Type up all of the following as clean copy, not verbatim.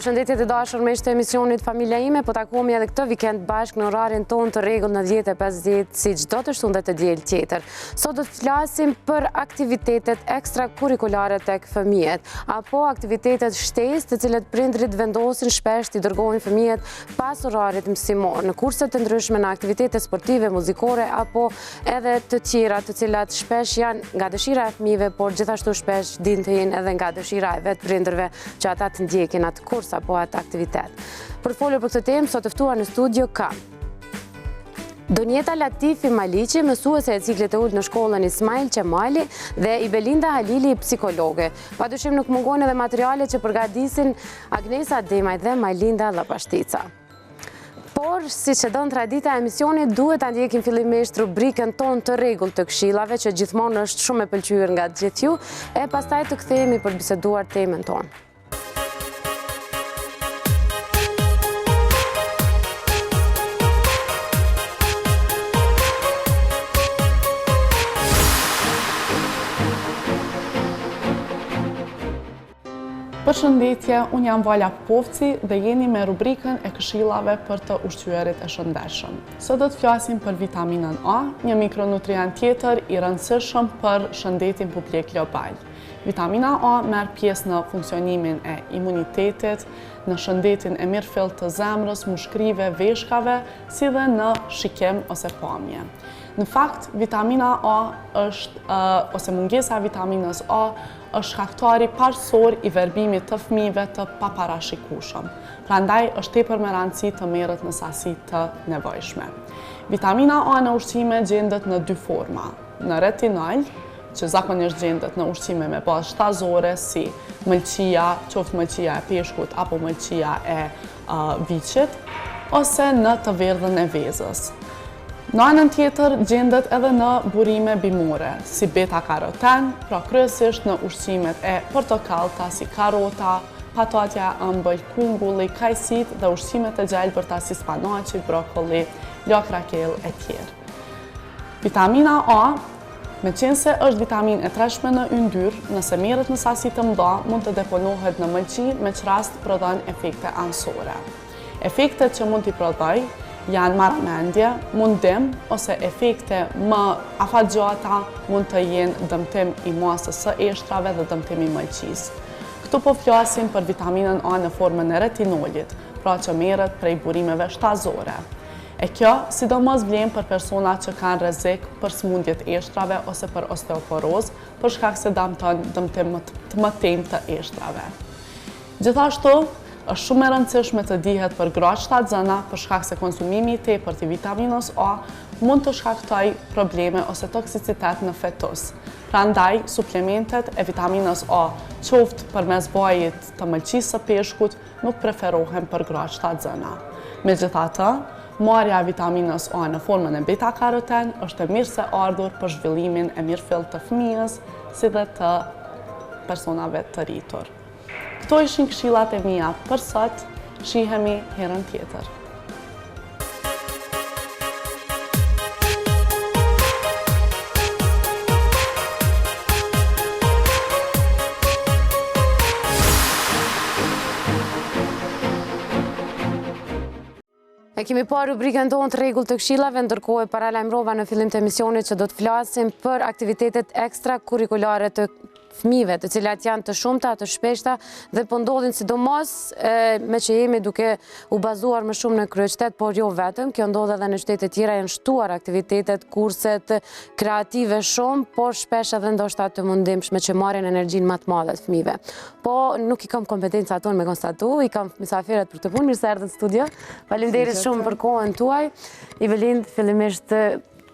Përshëndetje të dashur me ishte emisionit Familja ime, po takohemi edhe këtë vikend bashkë në orarin ton të rregull në 10:50 si çdo të shtunë dhe të diel tjetër. Sot do të flasim për aktivitetet ekstrakurrikulare tek fëmijët, apo aktivitetet shtesë të cilët prindrit vendosin shpesh t'i dërgojnë fëmijët pas orarit mësimor, në kurse të ndryshme, në aktivitete sportive, muzikore, apo edhe të tjera të cilat shpesh janë nga dëshira e fëmijëve, por gjithashtu shpesh din të jenë edhe nga dëshira e vetë prindërve që ata të ndjekin atë kurs apo atë aktivitet. Për të folur për këtë temë, sot të ftuar në studio ka Donjeta Latifi Maliqi, mësuese e ciklit e ulët në shkollën Ismail Qemali, dhe Ibelinda Halili, psikologe. Padyshim nuk mungojnë edhe materiale që përgatisin Agnesa Demaj dhe Majlinda Llapashtica. Por, si që donë tradita e emisionit, duhet ta ndjekim fillimisht rubrikën tonë të rregull të këshillave, që gjithmonë është shumë e pëlqyer nga gjithë ju, e pastaj të kthehemi për të biseduar temën tonë. Përshëndetje, unë jam Vala Povci dhe jeni me rubrikën e këshillave për të ushqyerit e shëndetshëm. Sot do të flasim për vitaminën A, një mikronutrient tjetër i rëndësishëm për shëndetin publik global. Vitamina A merr pjesë në funksionimin e imunitetit, në shëndetin e mirëfillt të zemrës, mushkrive, veshkave, si dhe në shikim ose pamje. Në fakt, vitamina A ose mungesa e vitaminës A është shkaktari parësor i verbimit të fëmijëve të paparashikueshëm. Prandaj është tepër me rëndësi të merret në sasi të nevojshme. Vitamina A në ushqime gjendet në dy forma: në retinol, që zakonisht gjendet në ushqime me bazë shtazore si mëlçia, qoftë mëlçia e peshkut apo mëlçia e viçit, ose në të verdhën e vezës. Në anën tjetër gjendet edhe në burime bimore, si beta-karoten, pra kryesisht në ushqimet e portokallta si karota, patatja e ëmbël, kumbulli, kajsit dhe ushqimet e gjelbërta si spanaqi, brokolli, lak rakell e tjerë. Vitamina A, meqense është vitaminë e trashme në yndyr, nëse merret në sasi të mëdha, mund të deponohet në mëlçi, me çrast prodhon efekte anësore. Efektet që mund t'i prodhoj janë marrëmendje, mundim ose efekte më afatgjata, mund të jenë dëmtim i masës së eshtrave dhe dëmtim i mëlçisë. Këtu po flasim për vitaminën A në formën e retinolit, pra që merret prej burimeve shtazore. E kjo sidomos vlen për persona që kanë rrezik për smundjet e eshtrave ose për osteoporozë, për shkak se dëmton dëmtim të mëtejmë të eshtrave. Gjithashtu, është shumë e rëndësishme të dihet për gratë shtatzëna, për shkak se konsumimi i tepërt të vitaminës A mund të shkaktojë probleme ose toksicitet në fetus. Prandaj, suplementet e vitaminës A, qoftë përmes vajit të mëlçisë së peshkut, nuk preferohen për gratë shtatzëna. Megjithatë, marrja e vitaminës A në formën e beta-karoten është e mirë se ardhur për zhvillimin e mirëfillt të fëmijës, si dhe të personave të rritur. Këto ishin këshillat e mia për sot, shihemi herën tjetër. E kemi parë rubrikën tonë të rregull të këshillave, ndërkohë e paralajmërova në fillim të emisionit që do të flasim për aktivitetet ekstrakurrikulare të fëmijëve, të cilat janë të shumta, të shpeshta dhe po ndodhin sidomos me që jemi duke u bazuar më shumë në kryeqytet, por jo vetëm, kjo ndodh edhe në qytete tjera, janë shtuar aktivitetet, kurset kreative shumë, por shpesh edhe ndoshta të mundimshme që marrin energjinë më të madhe të fëmijëve. Po nuk i kam kompetencat tonë me konstatu, i kam mysafirët për këtë punë, mirë se erdhët në studio. Faleminderit shumë për kohën tuaj. Ibelind, fillimisht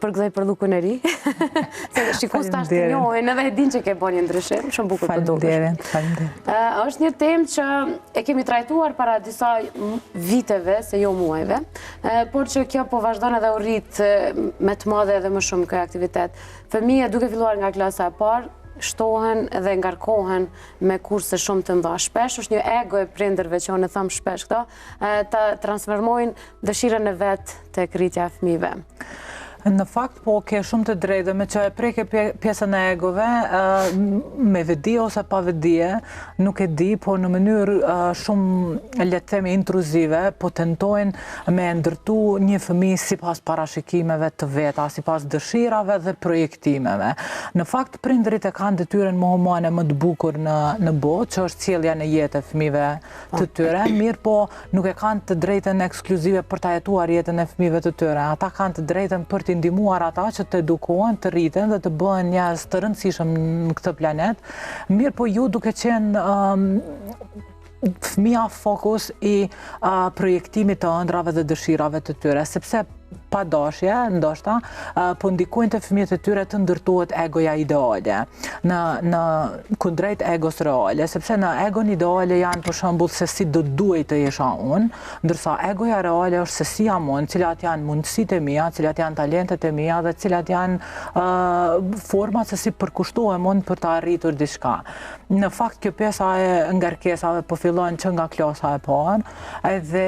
përgëzoj për lukun e ri. Se shikues tash të njohin, edhe e din që ke bën një ndryshim, shumë bukur po dukesh. Faleminderit. Është një temë që e kemi trajtuar para disa viteve, se jo muajve, por që kjo po vazhdon edhe u rrit me të madhe edhe më shumë këtë aktivitet. Fëmijët duke filluar nga klasa e parë, shtohen dhe ngarkohen me kurse shumë të mëdha. Shpesh është një ego e prindërve, që unë e them shpesh këto, të transformojnë dëshirën e vet tek rritja e fëmijëve. Në fakt, po, ke shumë të drejtë, me që e preke pjesën e egove, me vedi ose pa vedie, nuk e di, po në mënyrë shumë, le të themi, intruzive, po tentojnë me ndërtu një fëmijë sipas parashikimeve të veta, sipas dëshirave dhe projektimeve. Në fakt, prindërit e kanë detyrën mohomane më të bukur në botë, që është sjellja në jetë e fëmijëve të tyre, mirë po nuk e kanë të drejtën ekskluzive për ta jetuar jetën e fëmijëve të tyre. Ata kanë të drejtën për të ndihmuar ata që të edukohen, të rriten dhe të bëhen njerëz të rëndësishëm në këtë planet. Mirë po ju duke qenë fëmija fokus i projektimit të ëndrave dhe dëshirave të tyre, sepse pa dashje, ndoshta, po ndikojnë të fëmijët e tyre të ndërtohet egoja ideale, në kundrejt egos reale, sepse në egon ideale janë për shembull se si do duhet të jesha unë, ndërsa egoja reale është se si jam unë, cilat janë mundësitë e mia, cilat janë talentet e mia dhe cilat janë format se si përkushtohem unë për të arritur diçka. Në fakt, kjo pjesa e ngarkesave po fillon që nga klasa e parë, edhe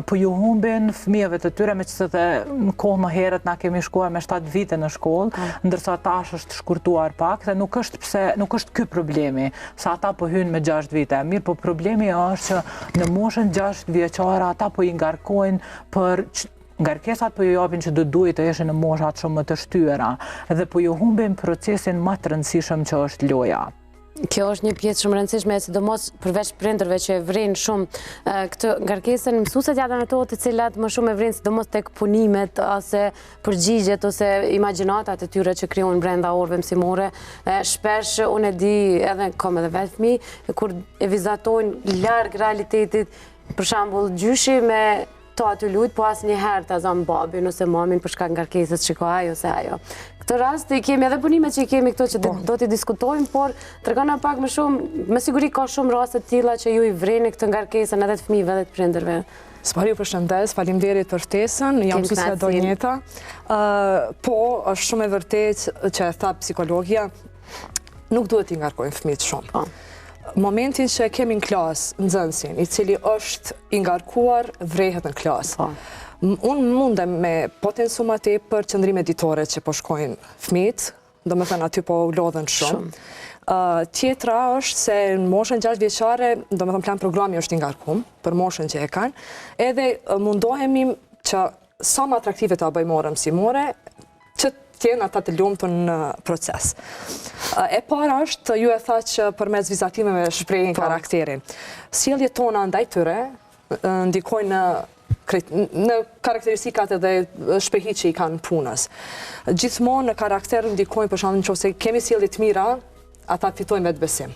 po ju humbin fëmijëve të tyre, me që se në kohë më herët na kemi shkuar me 7 vite në shkollë, ndërsa tash është shkurtuar pak, dhe nuk është ky problemi, sa ata po hynë me 6 vite. Mirë, po problemi është që në moshën 6 vjeçare ata po i ngarkojnë për ngarkesat po ju japin që do duhet të ishin në moshat shumë më të shtyera, dhe po ju humbin procesin më të rëndësishëm që është loja. Kjo është një pjesë shumë rëndësishme, sidomos përveç prindërve që e vrinë shumë këtë ngarkesën, mësueset janë ato të cilat më shumë e vrinë sidomos tek punimet ose përgjigjet ose imagjinatat e tyre që krijojnë brenda orëve mësimore. Shpesh unë e di edhe kam edhe vetë fëmijë kur e vizatojnë larg realitetit, për shembull gjyshi me to aty lut, po asnjëherë ta zon babin ose mamin për shkak ngarkesës që ka ai ose ajo. Këtë rast i kemi edhe punimet që i kemi këto që do t'i diskutojmë, por tregona pak më shumë, me siguri ka shumë raste të tilla që ju i vrini këtë ngarkesën edhe të fëmijëve edhe të prindërve. Së ju përshëndes, faleminderit për ftesën, jam Susja Donjeta. Po, është shumë e vërtet që e tha psikologja, nuk duhet t'i ngarkojnë fëmijët shumë. Momentin që kemi në klasë nxënësin, i cili është i ngarkuar, vrehet në klasë. Unë mundem me potencu ma tepër qëndrime ditore që po shkojnë fëmijët, do me thënë aty po lodhen shumë. Tjetra është se në moshën 6 vjeçare, do me thënë plan programi është i ngarkum, për moshën që e kanë, edhe mundohemi që sa më atraktive të bëjmë orë mësimore, që tjenë ata të lumtur në proces. E para është, ju e tha që përmes vizatimeve shprehin karakterin. Sjelljet tona ndaj tyre ndikojnë në karakteristikat edhe shprehit që i kanë punës. Gjithmonë në karakter ndikojnë, për shembull, nëse kemi sjellje të mira, ata fitojnë vetbesim.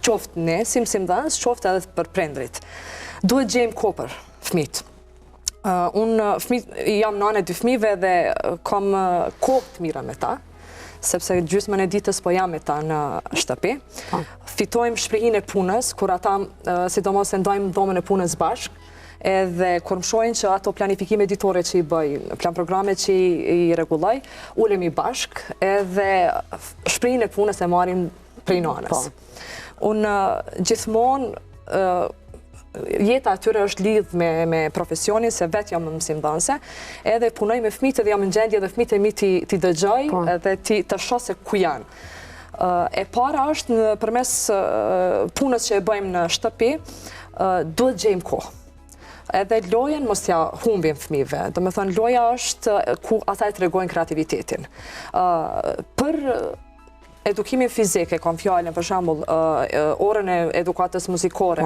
Qoftë ne, si mësimdhënës, qoftë edhe për prindrit. Duhet gjejmë kohë për fëmijët. Unë jam nane 2 fëmijëve dhe kam kohë të mira me ta, sepse gjysmën e ditës po jam me ta në shtëpi. Fitojmë shprehinë e punës, kur ata sidomos e ndajmë dhomën e punës bashkë, edhe kur më shohin që ato planifikime ditore që i bëj, plan programe që i rregulloj, ulemi bashkë edhe shprehinë e punës e marrim prej nanës. Unë gjithmonë jeta atyre është lidh me profesionin, se vetë jam mësimdhënëse, edhe punoj me fëmijët edhe jam në gjendje dhe fëmijët e mi t'i dëgjoj edhe të shoh se ku janë. E para është përmes punës që e bëjmë në shtëpi, duhet gjejmë kohë. Edhe lojen mos ja humbim fëmijëve. Do me thënë, loja është ku ata e tregojnë kreativitetin. Për edukimin fizik, e kam fjalën, për shembull, orën e edukatës muzikore,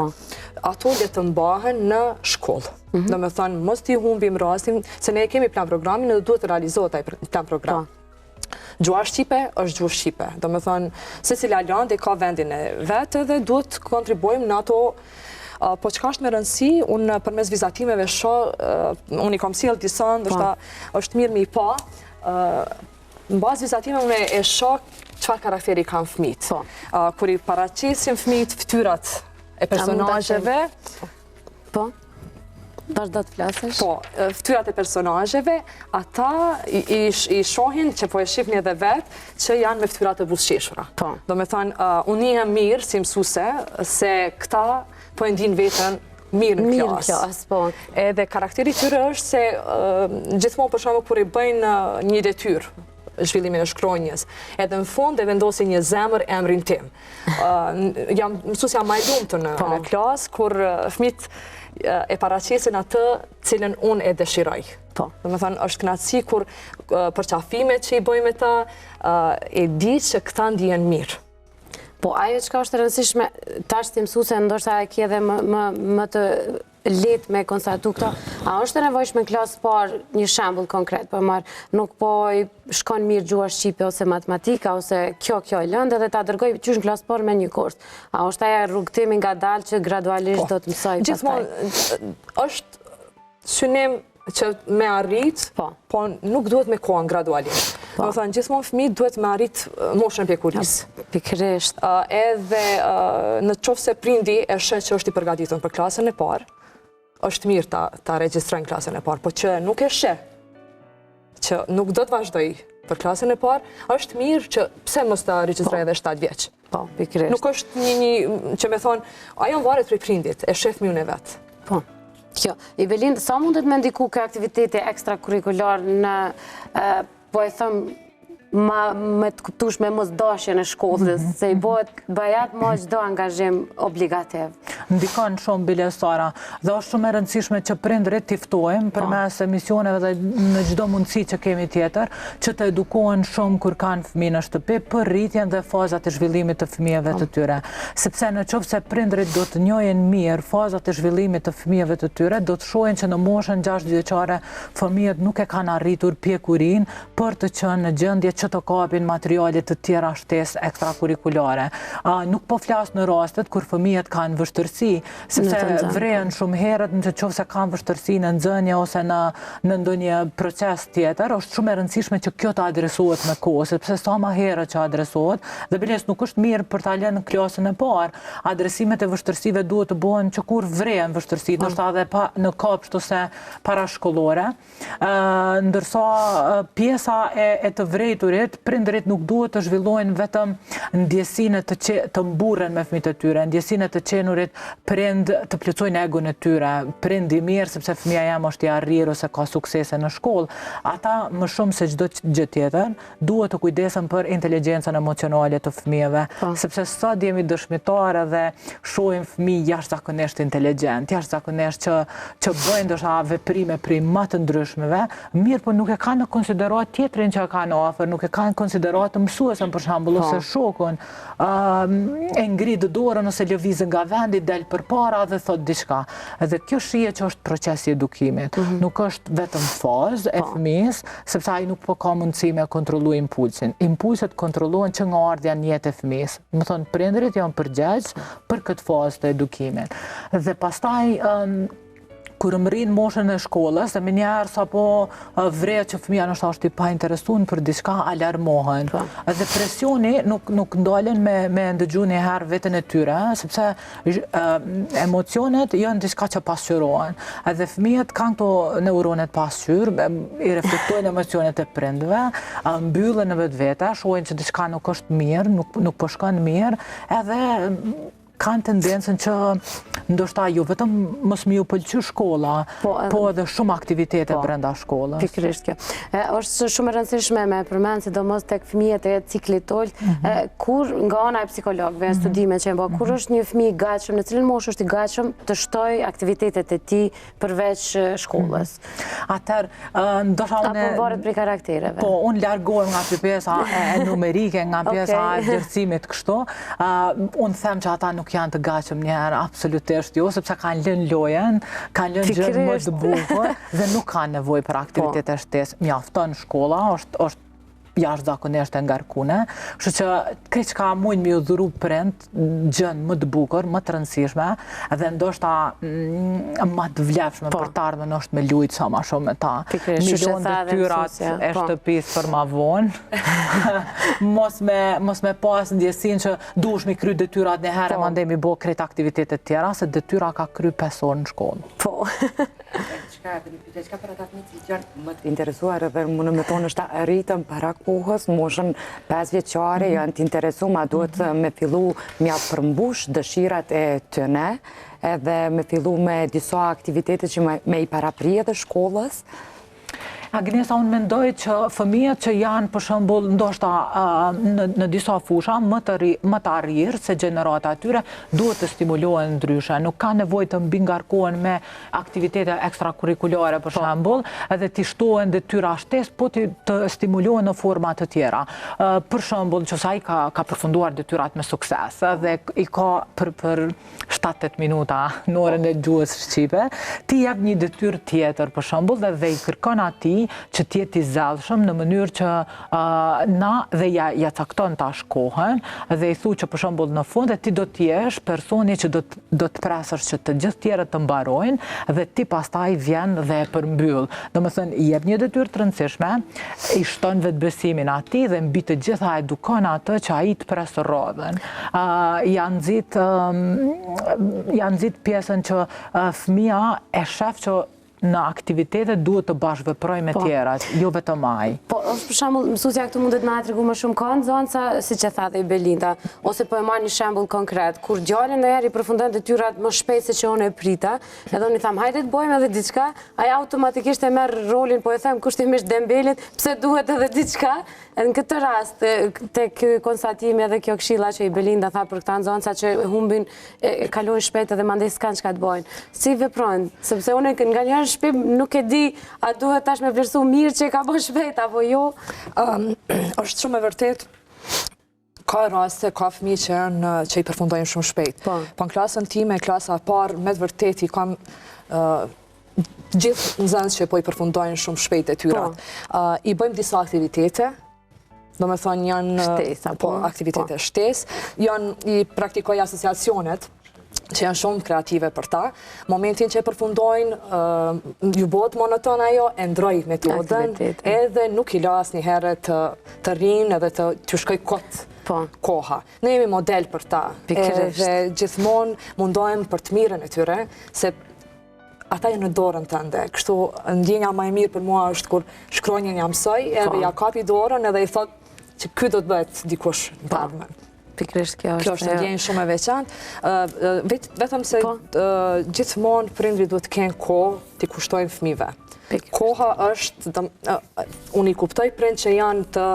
ato le të mbahen në shkollë. Do me thënë, mos t'i humbim rastin, se ne kemi plan programin dhe duhet të realizohet ai plan program. Gjua shqipe është gjuhë shqipe. Do me thënë, secila landi ka vendin e vetë dhe duhet kontribuojmë në ato. Po çka është me rëndësi, unë përmes vizatimeve shoh, unë i kam sjell disa, ndoshta është mirë me i pa, në bazë vizatimeve unë e shoh çfarë karakteri kanë fëmijët. Kur i paraqesim fëmijët fytyrat e personazheve, vazhdo të flasësh? Po, fytyrat e personazheve, ata i shohin që po e shihni edhe vetë që janë me fytyra të buzëqeshura. Do me thënë, unë jam mirë si mësuese se këta po e ndin veten mirë në Mirë në klasë. klasë, po. Edhe karakteri tyre është se gjithmonë për shembull kur i bëjnë një detyrë, zhvillimin e shkronjës, edhe në fund e vendosin një zemër emrin tim. Mësuesja më e lumtur në klasë kur fëmijët e paraqesin atë cilën unë e dëshiroj. Domethënë është kënaqësi kur përqafimet që i bëjmë ta e di që këta ndihen mirë. Po, ajo që ka është rëndësishme, tash ti mësuese ndoshta e ke edhe më të lehtë me konstatu këto. A është e nevojshme në klasë parë një shembull konkret, po marr, nuk po i shkon mirë gjua shqipe ose matematika ose kjo e lëndë edhe ta dërgoj qysh në klasë parë me një kurs. A është ajo rrugtimi ngadalë që gradualisht do të mësoj pastaj? Gjithmonë është synim që me arrit, po nuk duhet me kohën gradualisht. Do thënë, gjithmonë fëmijët duhet me arrit moshën e pjekurisë. Pikërisht. Edhe në qoftë se prindi e sheh që është i përgatitur për klasën e parë, është mirë ta regjistrojnë klasën e parë, po që nuk e sheh, që nuk do të vazhdoj për klasën e parë, është mirë që pse mos ta regjistrojë edhe 7 vjeç. Po, pikërisht. Nuk është një që me thonë, ajo varet prej prindit, e shef fëmijën e vet. Po. Kjo, Ibelin, sa mundet me ndiku kë aktiviteti ekstrakurikular në, po e thëmë, me të kuptush me mos dashje në shkollës, se i bëjat ma gjdo angazhim obligativ. Ndikon shumë bile Sara, dhe është shumë e rëndësishme që prindrit tiftojmë përmes emisioneve dhe në gjdo mundësi që kemi tjetër, që të edukohen shumë kur kanë fëmijë në shtëpi për rritjen dhe fazat e zhvillimit të fëmijëve të tyre. Sepse në qoftë se prindrit do të njohin mirë fazat e zhvillimit të fëmijëve të tyre, do të shohin që në moshën 6 vjeçare fëmijët nuk e kanë arritur pjekurin për të qenë në gjendje që të kapin materiale të tjera shtesë ekstrakurrikulare. Nuk po flas në rastet kur fëmijët kanë vështirësi, sepse vrehen shumë herët në qoftë se kanë vështirësi në nxënje ose në ndonjë proces tjetër, është shumë e rëndësishme që kjo të adresohet me kohë, sepse sa më herët që adresohet, dhe biles nuk është mirë për ta lënë në klasën e parë. Adresimet e vështirësive duhet të bëhen që kur vrehen vështirësi, ndoshta edhe në kopsht ose parashkollore, ndërsa pjesa e të vrejturit, prindrit nuk duhet të zhvillojnë vetëm ndjesinë të mburren me fëmijët e tyre, ndjesinë të qenurit prind të plotësojnë egon e tyre, prind i mirë sepse fëmia jam është i arrirë ose ka suksese në shkollë. Ata më shumë se çdo gjë tjetër duhet të kujdesen për inteligjencën emocionale të fëmijëve, sepse sot jemi dëshmitarë dhe shohim fëmijë jashtëzakonisht inteligjent, jashtëzakonisht që bëjnë ndoshta veprime prej më të ndryshmeve, mirë po nuk e kanë në konsiderat tjetrin që kanë afër, nuk e kanë konsiderat mësuesën për shembull ose shokun, e ngrit dorën ose lëvizën nga vendi, del përpara dhe thot diçka. Edhe kjo shihet që është procesi i edukimit. Nuk është vetëm fazë e fëmijës, sepse ai nuk po ka mundësi me kontrollu impulsin. Impulset kontrollohen që nga ardhja në jetë e fëmijës. Do thonë prindërit janë përgjegjës për këtë fazë të edukimit. Dhe pastaj kur rrin moshën e shkollës, dhe minjëherë sapo vret që fëmia ndoshta është i painteresuar për diçka, alarmohen. Dhe presioni nuk ndalen me ndëgju një herë veten e tyre, sepse emocionet janë diçka që pasqyrohen. Edhe fëmijët kanë këto neuronet pasqyr, i reflektojnë emocionet e prindëve, mbyllen në vetvete, shohin që diçka nuk është mirë, nuk po shkon mirë, edhe kanë tendencën që ndoshta jo vetëm mos më ju pëlqy shkolla, po edhe shumë aktivitete brenda shkollës. Pikërisht kjo. Është shumë e rëndësishme me përmend sidomos tek fëmijët e ciklit olt, kur nga ana e psikologëve, studime që bën, kur është një fëmijë i gatshëm, në cilën moshë është i gatshëm të shtojë aktivitetet e tij përveç shkollës. Atëherë ndoshta unë apo varet prej karaktereve. Po, unë largohem nga pjesa e numerike, nga pjesa e vlerësimit kështu. Unë them që ata nuk janë të gatshëm njëherë, absolutisht jo, sepse kanë lënë lojen, kanë lënë gjë më të bukur dhe nuk kanë nevojë për aktivitete shtesë. Mjafton shkolla, është jashtëzakonisht e ngarkune, kështu që këtë çka mund më udhëru prind gjën më të bukur, më të rëndësishme, dhe ndoshta më të vlefshme për të ardhmen është me lujt sa më shumë me ta. Milion detyrat e shtëpisë për ma vonë. Mos me pas ndjesinë që duhesh mi kry detyrat një herë, mandej mi bë krejt aktivitetet tjera, se detyra ka kry 5 orë në shkollë. Po. diçka edhe një pyetje, çka për ata fëmijë që janë më të interesuar edhe më me tonë është arritëm para kohës, moshën 5 vjeçare, janë të interesuar, a duhet me fillu mja përmbush dëshirat e tyne, edhe me fillu me disa aktivitete që me i paraprije dhe shkollës. Agnesa, unë mendoj që fëmijët që janë për shembull ndoshta në disa fusha më të arrirë se gjenerata atyre duhet të stimulohen ndryshe. Nuk ka nevojë të mbingarkohen me aktivitete ekstrakurrikulare për shembull, edhe të shtohen detyra shtesë, po të stimulohen në forma të tjera. Për shembull, nëse ai ka përfunduar detyrat me sukses dhe i ka për 7-8 minuta në orën e gjuhës shqipe, ti jep një detyrë tjetër për shembull dhe i kërkon atij që t'jeti zellshëm në mënyrë që na dhe ja cakton tash kohën dhe i thu që për shembull në fund ti do t'jesh personi që do të presësh që të gjithë tjerët të mbarojnë dhe ti pastaj vjen dhe e përmbyll. Domethënë i jep një detyrë të rëndësishme, i shton vetbesimin atij dhe mbi të gjitha edukon atë që ai të presë rrodhen. Ja nxit pjesën që fëmia e shef që në aktivitetet duhet të bashkëveproj me tjerat, jo vetëm ai. Po, është për shembull, mësuesja këtu mundet na tregu më shumë ka nxënësa, siç e thatë i Belinda, ose po e marr një shembull konkret, kur djalin ndonjëherë i përfundon detyrat më shpejt se që unë e prita, edhe unë i tham, hajde të bëjmë edhe diçka, ai automatikisht e merr rolin, po e them kushtimisht dembelit, pse duhet edhe diçka. Në këtë rast, tek konstatimi edhe kjo këshilla që i Belinda tha për këta nxënësa që humbin, kalojnë shpejt edhe mandej s'kan çka të bëjnë. Si veprojnë? Sepse unë nganjëherë në shtëpi nuk e di a duhet tash me vlerësu mirë që e ka bërë shpejt apo jo. Është shumë e vërtet. Ka raste, ka fëmijë që i përfundojnë shumë shpejt. Po në klasën time, klasa parë, me të vërtet i kam gjithë nxënës që po i përfundojnë shumë shpejt detyrat. I bëjmë disa aktivitete, do me thonë janë aktivitete shtesë, i praktikoj asociacionet, që janë shumë kreative për ta. Momentin që e përfundojnë, ju bëhet monoton ajo, e ndroj metodën, edhe nuk i las një herë të rinë edhe të shkoj kotë koha. Ne jemi model për ta, edhe gjithmonë mundohem për të mirën e tyre, se ata janë në dorën tënde. Kështu ndjenja më e mirë për mua është kur shkronjën ja mësoj, edhe ja kapi dorën edhe i thot që ky do të bëhet dikush në ardhmen. Pikërisht kjo është në ndjenjë shumë e veçantë. Vetëm se gjithmonë prindrit duhet të kenë kohë t'i kushtojnë fëmijëve. Koha është, unë i kuptoj prind që janë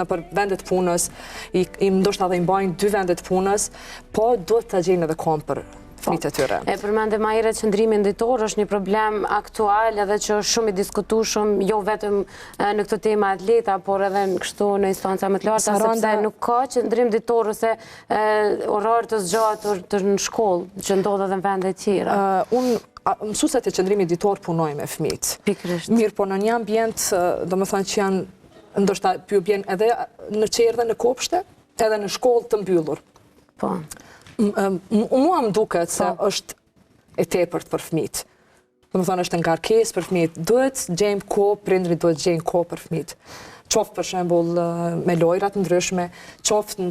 në për vendet punës, ndoshta dhe i mbajnë 2 vendet punës, po duhet të gjejnë edhe kohën për fëmijët e tyre. E përmende ma herët qëndrimin ditor është një problem aktual edhe që është shumë i diskutueshëm, jo vetëm në këtë temë atleta, por edhe në kështu në instanca më të larta, sepse nuk ka qëndrim ditor ose orar të zgjatur në shkollë, që ndodh edhe në vende tjera. Mësueset e qëndrimit ditor punojnë me fëmijët. Pikërisht. Mirë, po në një ambient, domethënë që janë, ndoshta pyu bjen edhe në qerë dhe në kopshte, edhe në shkollë të mbyllur. Po. Mua më duket se është e tepërt për fëmijët. Domethënë është ngarkesë për fëmijët. Duhet gjejmë kohë, prindrit duhet gjejnë kohë për fëmijët. Qoftë për shembull me lojrat ndryshme, qoftë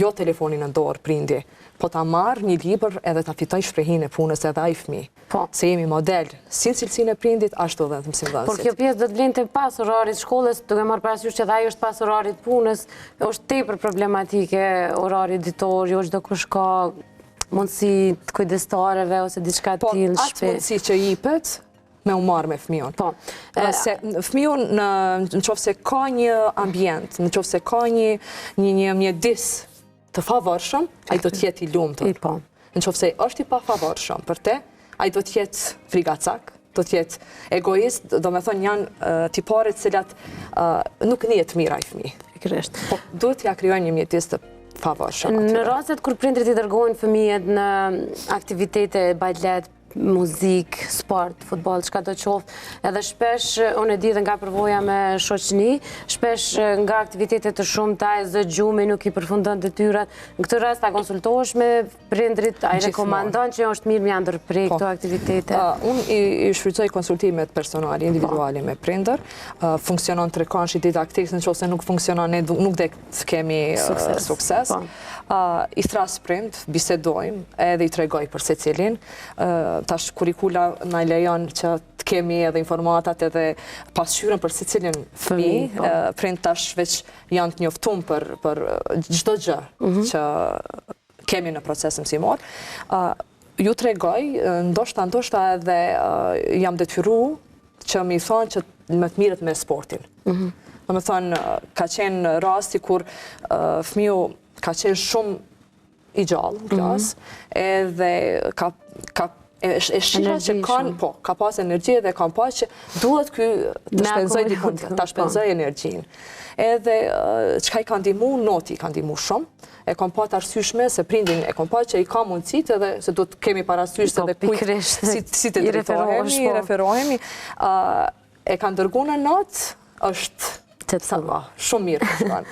jo telefonin në dorë prindi, po ta marr një libër edhe ta fitoj shprehinë e punës edhe ai fëmijë. Se jemi model, si cilësinë e prindit, ashtu edhe të mësimdhënësit. Por kjo pjesë do të vlente pas orarit shkollës, duke marrë parasysh që edhe ai është pas orarit punës, është tepër problematike orari ditor, jo çdo kush ka mundësi të kujdestareve ose diçka të tillë në shtëpi. Po, atë mundësi që jepet me u marrë me fëmijën. Po. Se fëmijën në qoftë se ka një ambient, në qoftë se ka një mjedis të favorshëm, ai do të jetë i lumtur. Në qoftë se është i pafavorshëm për te, ai do të jetë frigacak, do të jetë egoist, do me thonë janë tiparet cilat nuk njihet mirë ai fëmijë. Pikërisht. Po duhet t'ja krijojnë një mjedis të favorshëm. Në rastet kur prindrit i dërgojnë fëmijët në aktivitete balet, muzik, sport, futboll, çka do qoftë, edhe shpesh, unë e di dhe nga përvoja me shoqëni, shpesh nga aktivitetet të shumta e zë gjumi nuk i përfundon detyrat. Në këtë rast ta konsultohesh me prindrit, ai rekomandon që është mirë me ja ndërprej këto aktivitete. Unë i shfrytëzoj konsultimet personale, individuale me prindër, funksionon trekanshi didaktik, nëse nuk funksionon ne nuk do të kemi sukses. I thras prind, bisedojmë, edhe i tregoj për secilin. tash kurrikula na lejon që të kemi edhe informatat edhe pasqyrën për secilin fëmijë, prind tash veç janë të njoftuar për çdo gjë që kemi në procesin mësimor. Ju tregoj, ndoshta edhe jam detyruar që mi thonë që më të mirët me sportin. Do me thonë, ka qenë rasti kur fëmiu ka qenë shumë i gjallë në klasë, edhe e shqira që ka pas energji dhe kam pas që duhet të shpenzoj dikun, të shpenzoj energjin. Edhe qka i ka ndimu, noti i ka ndimu shumë, e kam pa të arsyshme se prindin e kam pa që i ka mundësit edhe se do të kemi parasysh se dhe kujt si të drejtohemi, i referohemi. E ka ndërgu në natë, është shumë mirë përshkan.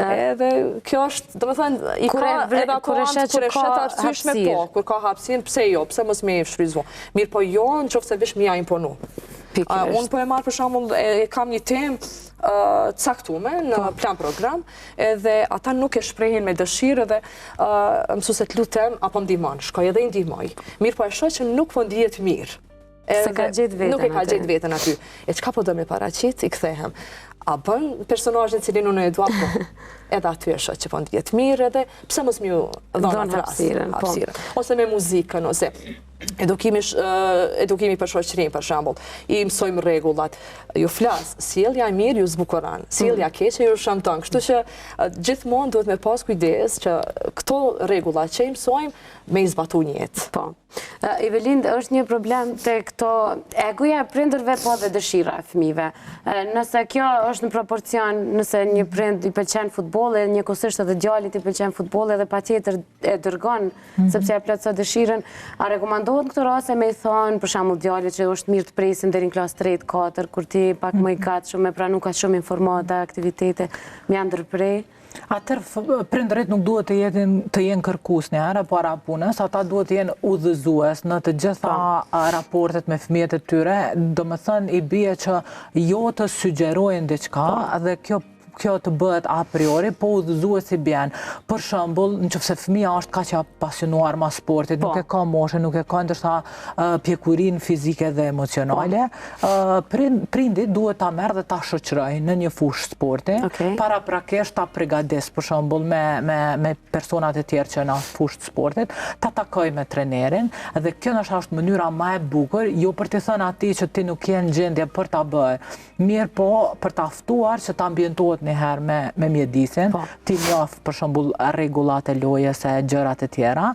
Edhe kjo është, do me thënë, i ka edhe ato antë kur e shetë arsyshme kur ka hapsin, pse jo, pse mos me e shfryzvo. Mirë po jo, në qofë se vish mi ja imponu. Unë po e marë për shembull, e kam një temë caktume në plan program, edhe ata nuk e shprehin me dëshirë edhe mësueset lutem apo ndihmon, shkoj edhe i ndihmoj. Mirë po e shoh që nuk po ndihet mirë. Se ka gjetë vetën. Nuk e ka gjetë vetën aty. E çka po do me paraqit, i kthehem. A bën personazhin cilin unë e dua po. Edhe aty e shoh që po ndihet mirë edhe pse mos më dhon hapësirën. Ose me muzikën, ose edukimi për shoqërinë, për shembull. I mësojmë rregullat. Ju flas, sjellja e mirë ju zbukuron, sjellja e keqe ju shëmton. Kështu që gjithmonë duhet me pas kujdes që këto rregulla që i mësojmë me i zbatu një jetë. Po. Evelin, është një problem të këto egoja e prindërve po dhe dëshira e fëmijëve. Nëse kjo është në proporcion, nëse një prind i pëlqen futbolli, njëkohësisht edhe djalit i pëlqen futbolli dhe patjetër e dërgon sepse e plotson dëshirën, a rekomandohet në këtë raste me i thonë për shembull djalit që është mirë të presim deri në klasë 3-4 kur ti pak më i gatshëm me pranu ka shumë informata, aktivitete, me ndërprej? Atër prindërit nuk duhet të jenë kërkues një herë para punës, ata duhet të jenë udhëzues në të gjitha raportet me fëmijët e tyre, do me thënë i bie që jo të sugjerojnë diçka dhe kjo të bëhet a priori, po udhëzuesi bjen. Për shembull, nëse fëmia është kaq e pasionuar me sportit, nuk e ka moshën, nuk e ka ndoshta pjekurinë fizike dhe emocionale, prindi duhet ta merr dhe ta shoqërojë në një fushë sporti, paraprakisht ta përgatis për shembull me personat e tjerë që në fushë sportit, ta takoj me trenerin dhe kjo është mënyra më e bukur, jo për të thënë atij që ti nuk je në gjendje për ta bërë, mirë po për ta ftuar që ta ambientohet njëherë me mjedisin, ti njofë për shembull rregullat e lojës e gjërat e tjera,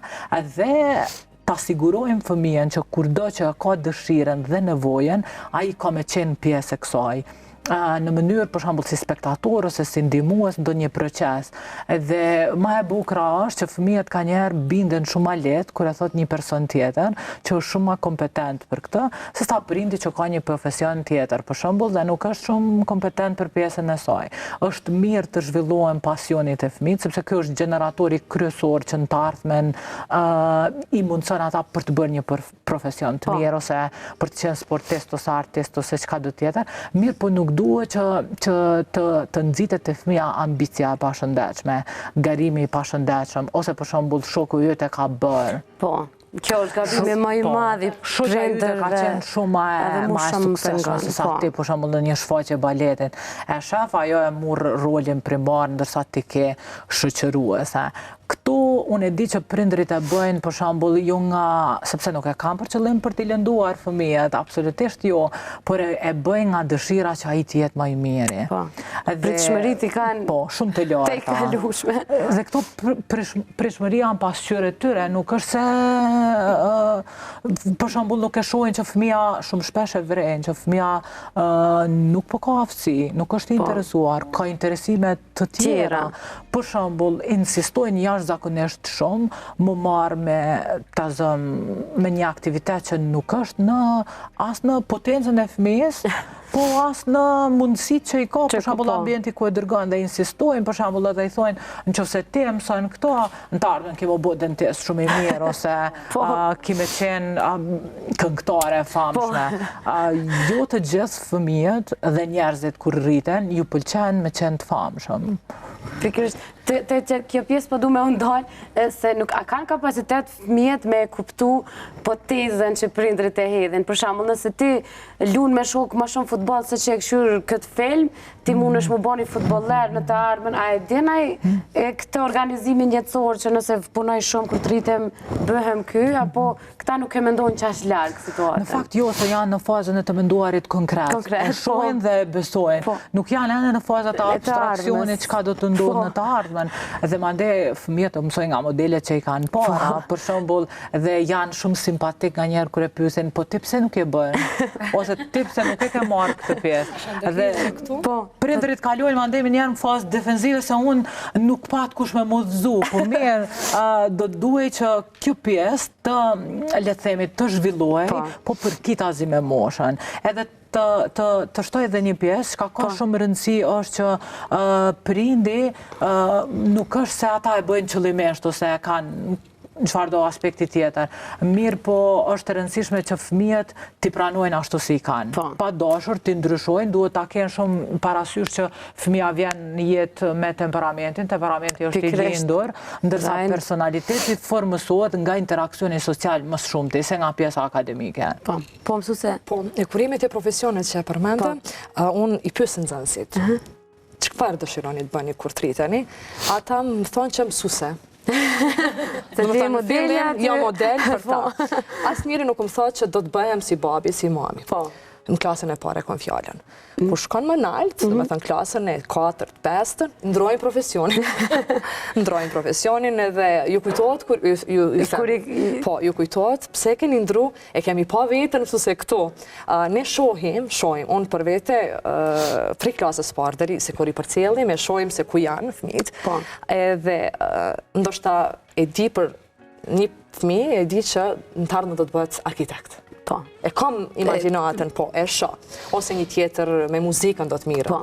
dhe ta sigurojmë fëmijën që kurdo që ka dëshirën dhe nevojën, ai ka me qenë pjesë e kësaj. Në mënyrë për shembull si spektator ose si ndihmues në ndonjë proces. Dhe më e bukur është që fëmijët kanjëherë binden shumë më lehtë kur e thot një person tjetër që është shumë më kompetent për këtë, se sa prindi që ka një profesion tjetër, për shembull, dhe nuk është shumë kompetent për pjesën e saj. Është mirë të zhvillohen pasionit e fëmijët, sepse ky është gjeneratori kryesor që në të ardhmen i mundson ata për të bërë një profesion të mirë ose për të qenë sportist ose artist ose çka do tjetër. Mirë, po nuk duhet që të nxitet te fëmia ambicia e pashëndetshme, garimi i pashëndetshëm, ose për shembull shoku yt e ka bërë. Po. Kjo është gabimi më i madh i prindërve. Ka qenë shumë më e suksesshme se sa ti për shembull në një shfaqje baletit. E shef ajo e morr rolin primar ndërsa ti ke shoqëruese. Këtu unë e di që prindërit e bëjnë për shembull jo nga sepse nuk e kanë për qëllim për t'i lënduar fëmijët, absolutisht jo, por e bëjnë nga dëshira që ai të jetë më i miri. Po. Pritshmëritë kanë shumë të larta. Te kalueshme. Dhe këto pritshmëria në pasqyrë tyre nuk është se për shembull nuk e shohin që fëmia shumë shpesh e vren, që fëmia nuk po ka aftësi, nuk është i interesuar, ka interesime të tjera. Për shembull, insistojnë jashtëzakonisht shumë më marr me një aktivitet që nuk është as në potencën e fëmijës, po as në mundësitë që i ka, për shembull ambienti ku e dërgon dhe insistojnë, për shembull edhe i thonë, nëse ti mëson këto, në të ardhmen ke bëu dentist shumë i mirë ose ke me qenë këngëtare e famshme. Jo të gjithë fëmijët dhe njerëzit kur rriten ju pëlqen me qenë të famshëm. Pikërisht, kjo pjesë po du me ndalë se nuk a kanë kapacitet fëmijët me kuptu potezën që prindrit e hedhin. Për shembull, nëse ti lun me shok më shumë futboll se që e këshyr këtë film, ti mundesh mu bani futboller në të ardhmen, a e dinaj këtë organizimin jetësor që nëse punoj shumë kur të rritem bëhem ky, apo këta nuk e mendojnë qash larg situatën? Në fakt jo, se janë në fazën e të menduarit konkret. E shojnë dhe besojnë. Nuk janë ende në fazat e abstraksionit çka do të ndodhë në të ardhmen. Dhe mande fëmijët të mësojnë nga modelet që i kanë para, për shembull, dhe janë shumë simpatik nga njerë kur e pyesin, po ti pse nuk e bën? Ose ti pse nuk e ke marrë këtë pjesë? Dhe prindërit kalojnë mandej me njerë në fazë defensive se unë nuk pat kush me mudhzu, po mirë, do të duhej që kjo pjesë të, le të themi, të zhvillohej, po për kitazi me moshën. Edhe të shtoj edhe një pjesë, ka shumë rëndësi është që prindi nuk është se ata e bëjnë qëllimisht ose e kanë në çfarëdo aspekti tjetër. Mirë po është e rëndësishme që fëmijët t'i pranojnë ashtu si i kanë. Pa dashur t'i ndryshojnë, duhet ta kenë shumë parasysh që fëmija vjen në jetë me temperamentin është i lindur, ndërsa personaliteti formësohet nga interaksioni social më shumti, se nga pjesa akademike. Po, mësuse? Po, e kurimet e profesionet që e përmendëm, unë i pyesën nxënësit. Çfarë dëshironi të bëni kur të rriteni? Ata më thonë që mësuse. Se ti modelja? Jo model për ta. Asë njëri nuk më thotë që do të bëhem si babi, si mami. Në klasën e pare kon fjallën. Po shkon më naltë, do me thënë klasën e 4, 5, ndrojnë profesionin. Ndrojnë profesionin edhe ju kujtohet kur ju kujtohet pse keni ndru, e kemi pa vetën se këto. Ne shohim, unë për vete pri klasës parë, deri se kur i përcjellim, e shohim se ku janë fëmijët. Edhe ndoshta e di për një fëmijë, e di që në të ardhmen do të bëhet arkitekt. E kam imaginatën, e shoh. Ose një tjetër me muzikën do të mirë.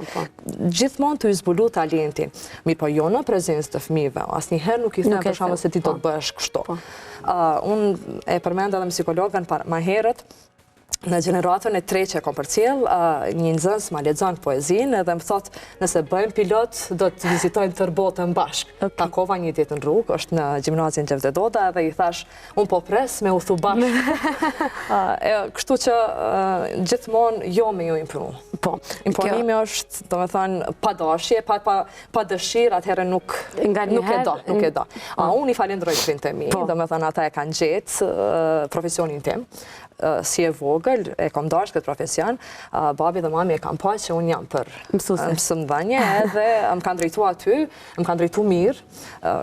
Gjithmonë të zbulu talentin. Mirë po jo në prezencë të fëmijëve. Asnjëherë nuk i them për shkak se ti do të bëhesh kështu. Unë e përmenda edhe me psikologën më herët, në gjeneratën e 3 që e kom përcjell, një nxënës ma lexon poezinë edhe më thot, nëse bëjmë pilot, do të vizitojnë tërë botën bashkë. Takova një ditë në rrugë, është në gjimnazin Gjevdedoda, dhe i thash, unë po pres me u thu bashkë. Kështu që gjithmonë jo me ju imponu. Imponimi është, do me thënë, pa dashje, pa dëshirë, atëherë nuk e do. Unë i falenderoj prindërit e mi, do me thënë, ata e kanë gjetë profesionin tim. Si e vogël, e kom dashur këtë profesion, babi dhe mami e kam pa që unë jam për mësëmdhënie edhe më kanë drejtu aty, më kanë drejtu mirë,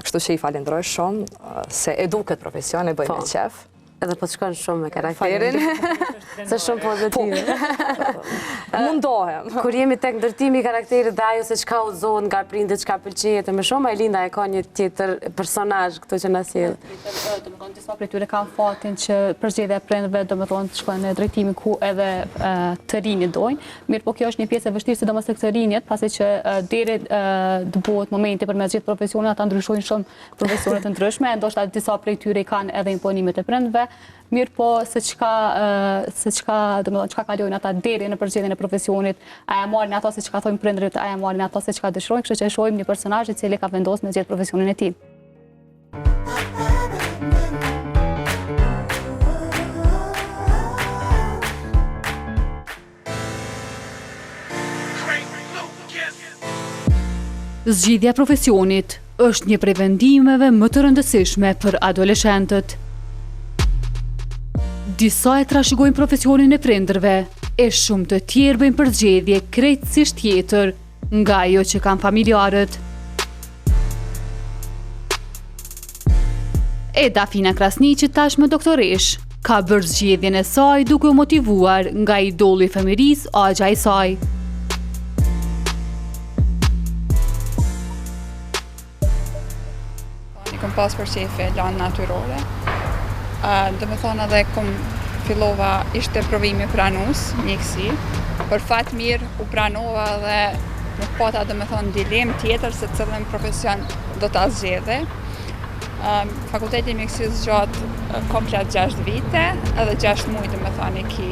kështu që i falenderoj shumë se e du këtë profesion, e bëj me qef. Edhe po të shkon shumë me karakterin, se shumë pozitive. Mundohem. Kur jemi tek ndërtimi i karakterit dhe ajo se çka udhëzohet nga prindët, çka pëlqejet më shumë, Ajlinda e ka një tjetër personazh këtu që na sjell. Domethënë disa prej tyre kanë fatin që përzgjedhja e prindërve domethënë të shkojnë në drejtimin ku edhe të rinjt dojnë. Mirë, po kjo është një pjesë e vështirë sidomos tek të rinjt, pasi që deri të bëhet momenti për me zgjedh profesionin, ata ndryshojnë shumë profesione të ndryshme, ndoshta disa prej tyre kanë edhe imponimet e prindërve. Mirë po, se çka kalojnë ata deri në përzgjedhjen e profesionit, a e marrin ato se çka thonë prindërit, a e marrin ato se çka dëshirojnë, kështu që e shohim një personazh i cili ka vendosur me zgjedh profesionin e tij. Zgjidhja e profesionit është një prej vendimeve më të rëndësishme për adoleshentët. Disa e trashëgojnë profesionin e prindërve, e shumë të tjerë bëjnë përzgjedhje krejtësisht tjetër nga ajo që kanë familjarët. Dafina Krasniqi, tashmë doktoresh, ka bërë zgjedhjen e saj duke u motivuar nga idolli i fëmirisë, agja i saj. Kom pas përqefi lanë natyrore. Do me thonë edhe kom fillova, ishte provimi pranus, mjekësi. Për fat mirë u pranova dhe nuk pata do me thonë dilem tjetër se cilën profesion do ta zgjedhe. Fakulteti mjekësisë gjatë komplet 6 vite, edhe 6 muaj do me thonë i ki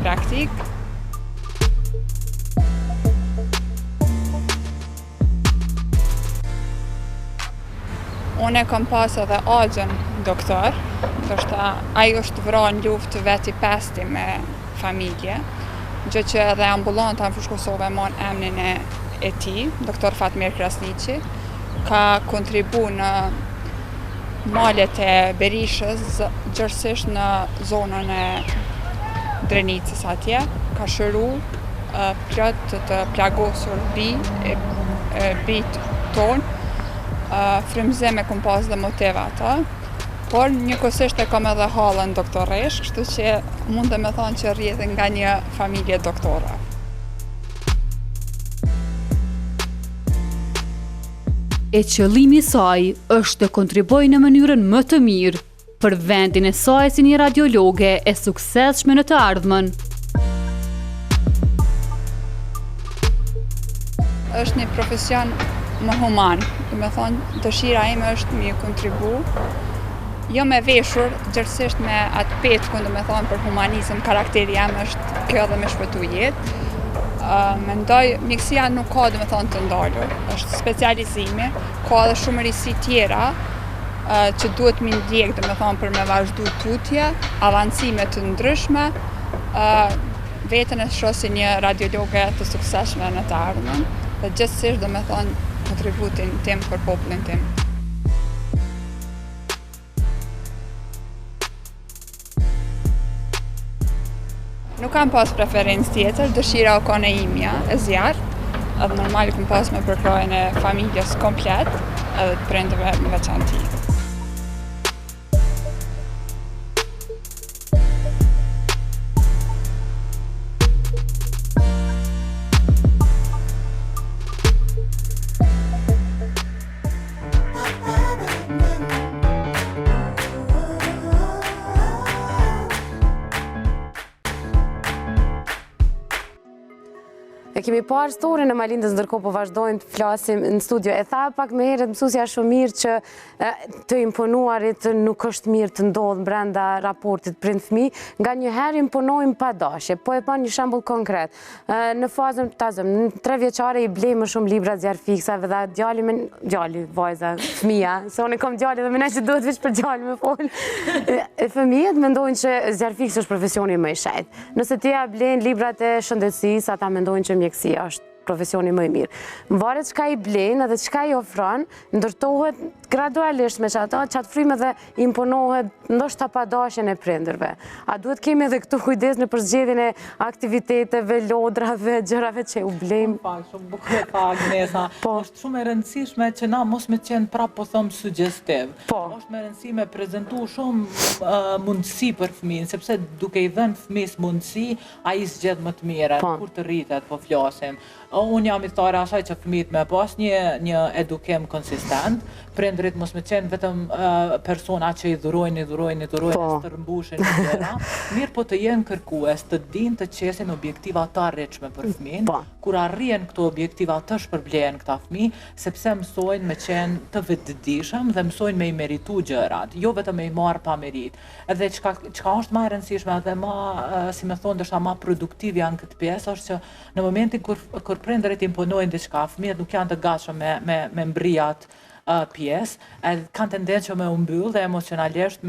praktik. Unë kam pas edhe agjen doktor, ndoshta ai është vrarë në luftë veti pesti me familje, gjë që edhe ambulanta në Fushë Kosovë mon emrin e tij, doktor Fatmir Krasniqi, ka kontribu në malet e Berishës, gjërësisht në zonën e Drenicës atje, ka shëru plot të plagosur bitë tonë, frymëzime kom pas dhe motive ata, por njëkohësisht e kam edhe hallën doktoresh, kështu që mund të me thonë që rrjedh nga një familje doktora. E qëllimi i saj është të kontribojë në mënyrën më të mirë për vendin e saj si një radiologe e suksesshme në të ardhmen. Është një profesion më human, do me thonë dëshira ime është me kontribu, jo me veshur, gjërësisht me atë petkun, do me thonë për humanizëm, karakteri jam është kjo dhe me shpëtu jetë. Mendoj, mjekësia nuk ka, do me thonë, të ndalur, është specializimi, ka edhe shumë risi tjera që duhet me ndjek, do me thonë, për me vazhdu tutje, avancime të ndryshme, vetën e shoh si një radiologe të suksesshme në të ardhmen, dhe gjithsesi do me thonë kontributin tim për popullin tim. Nuk kam pas preferencë tjetër, dëshira o ka në imja, e zjarrt, edhe normal kam pas me përkrojën e familjes komplet, edhe të prindërve në veçanti. E kemi parë storin e Malindës, ndërkohë po vazhdojmë të flasim në studio. E tha pak më herët mësuesja shumë mirë që të imponuarit nuk është mirë të ndodhë brenda raportit prind-fëmijë, nga njëherë imponojmë pa dashje. Po e pa një shembull konkret. Në fazën në 3 vjeçare i blej më shumë libra zjarfiksave dhe djali, vajza, fëmija, se unë kam djali dhe mendoj që duhet veç për djali me fol. Fëmijët mendojnë që zjarfiksi është profesioni më i shejtë. Nëse ti ja blen librat e shëndetësisë, ata mendojnë që mjekësia është profesioni më i mirë. Varet çka i blen edhe çka i ofron, ndërtohet gradualisht me çatë frymë dhe imponohet ndoshta pa dashjen e prindërve. A duhet kemi edhe këtu kujdes në përzgjedhjen e aktiviteteve, lodrave, gjërave që u blejmë? Shumë bukur e tha Agnesa. Është shumë e rëndësishme që na mos me qenë prapë po them suggestiv. Është me rëndësi me prezantu shumë mundësi për fëmijën, sepse duke i dhënë fëmijës mundësi, ai zgjedh më të mirën kur të rritet, po flasim. Unë jam i thare asaj që fëmijët me pas një edukim konsistent, prindrit mos me qenë vetëm persona që i dhurojnë, të rëmbushin e gjëra, mirë po të jenë kërkues, të dinë të qesin objektiva të arritshme për fëmijën, kur arrijen këto objektiva të shpërblehen këta fëmijë, sepse mësojnë me qenë të vetëdijshëm dhe mësojnë me i meritu gjërat, jo vetëm me i marrë pa merit. Edhe çka është më e rëndësishme dhe më, si me thonë, ndoshta më produktiv janë këtë pjesë, është që në momentin kur prindërit imponojnë diçka, fëmijët nuk janë të gatshëm me mbrijat pjesë, kanë tendencë që me u mbyll dhe emocionalisht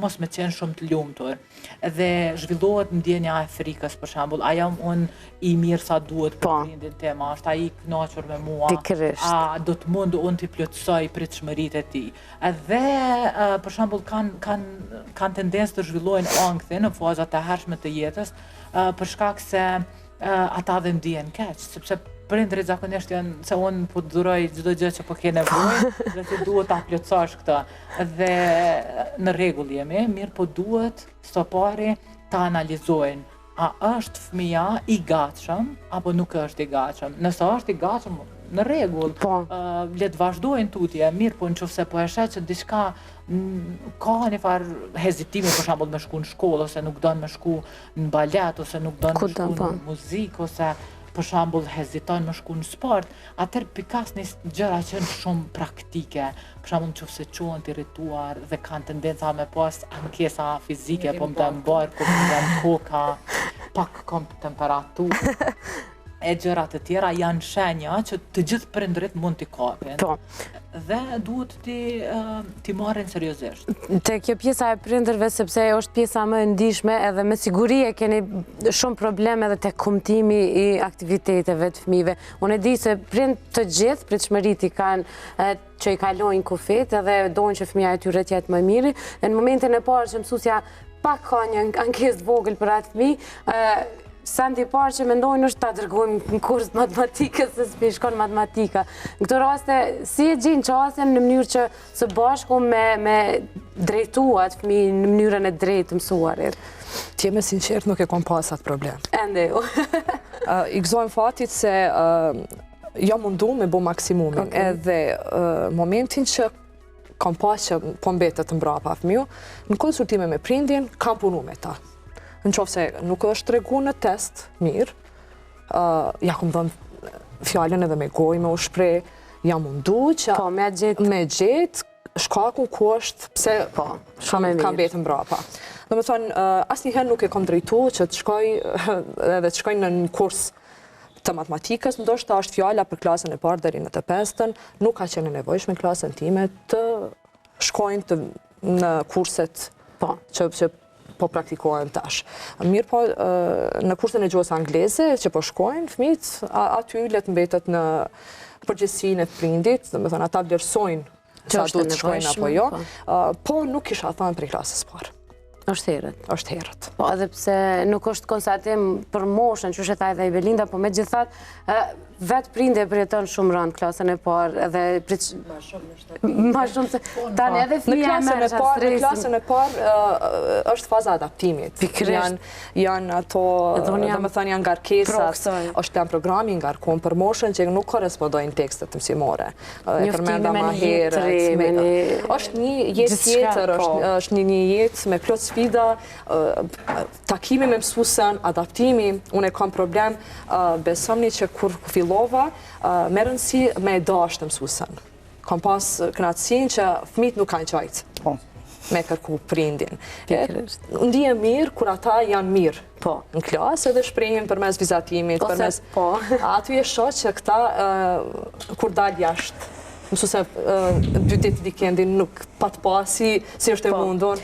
mos me qenë shumë të lumtur. Dhe zhvillohet ndjenja e frikës, për shembull, a jam unë i mirë sa duhet për prindin tim, është ai i kënaqur me mua, a do të mund unë t'i plotësoj pritshmëritë e tij. Edhe për shembull kanë tendencë të zhvillojnë ankthin në fazat e hershme të jetës, për shkak se ata dhe ndihen keq, sepse prindrit zakonisht janë se unë po të dhuroj çdo gjë që po ke nevojë dhe ti duhet ta plotësosh këtë. Dhe në rregull jemi, mirë po duhet së pari ta analizojnë. A është fëmija i gatshëm apo nuk është i gatshëm? Nëse është i gatshëm, në rregull, le të vazhdojnë tutje, mirë po nëse po e sheh që diçka ka një farë hezitimi, për shembull me shku në shkollë, ose nuk don me shku në balet, ose nuk don me shku në muzikë, ose për shembull heziton me shku në sport, atëherë pikasni gjëra që janë shumë praktike. Për shembull nëse qohen të irrituar dhe kanë tendenca me pas ankesa fizike, po më të mbarë, po më koka, pak kom temperaturë. e gjërat të tjera janë shenja që të gjithë prindrit mund t'i kapin. Po. Dhe duhet t'i marrin seriozisht. Te kjo pjesa e prindërve, sepse është pjesa më e ndihshme, edhe me siguri e keni shumë probleme edhe te kumtimi i aktiviteteve të fëmijëve. Unë e di se prind të gjithë pritshmërit i kanë që i kalojnë kufit edhe dojnë që fëmija e tyre të jetë më mirë. Në momentin e parë që mësusja pak ka një ankesë vogël për atë fëmijë, sendi parë që mendojnë është ta dërgojmë në kurs matematikës se s'pi shkon matematika. Në këtë raste, si e gjinë qasjen në mënyrë që së bashku me drejtuat fëmijë në mënyrën e drejtë mësuarit? T'jeme sinqert nuk e kom pas atë problem. Ende ju. I gëzojmë fatit se jo mundu me bo maksimumin. Edhe momentin që kam pas që po mbetet mbrapa fëmiu, në konsultime me prindin, kam punu me ta. Në qofë se nuk është tregu në test mirë, ja kom dhënë fjallën edhe me gojë, me u shprej, ja mundu që me gjetë shkaku ku është pse kam betë mbrapa. Dhe me thonë, asë njëherë nuk e kom drejtu që të shkoj në një kurs të matematikës, ndoshta është fjalla për klasën e parë deri në të 5-ën, nuk ka qenë nevojshme klasën time të shkojnë në kurset që po praktikohen tash. Mirë po, në kursën e gjuhës angleze që po shkojnë, fëmijët aty let mbetet në përgjegjësinë e prindit, do të thonë ata vlerësojnë sa duhet të shkojnë apo jo, po nuk kisha thënë për klasës parë. Është herët. Është herët. Po edhe pse nuk është konstatim për moshën, që është e tha edhe i Belinda, po megjithatë vetë prindje përjeton shumë rënd klasën e parë edhe ma shumë se tani edhe fëmija merr stresin. Në klasën e parë është faza adaptimit. Janë ato, domethënë janë ngarkesat, është plan programi ngarkuar për moshën që nuk korrespondojnë tekstet mësimore. E përmenda më herët. Është një jetë tjetër, është një jetë me plot sfida, takimi me mësuesen, adaptimi. Unë e kam problem, besomni që kur fillova, me rëndësi me dashtë mësuesen. Kam pas kënaqësinë që fëmijët nuk kanë qajtë me kërku prindin. Ndihem mirë kur ata janë mirë në klasë edhe shprehin përmes vizatimit, përmes aty e shoh që këta kur dal jashtë, mësuese 2 ditë vikendin nuk pat pasi si është e mundur.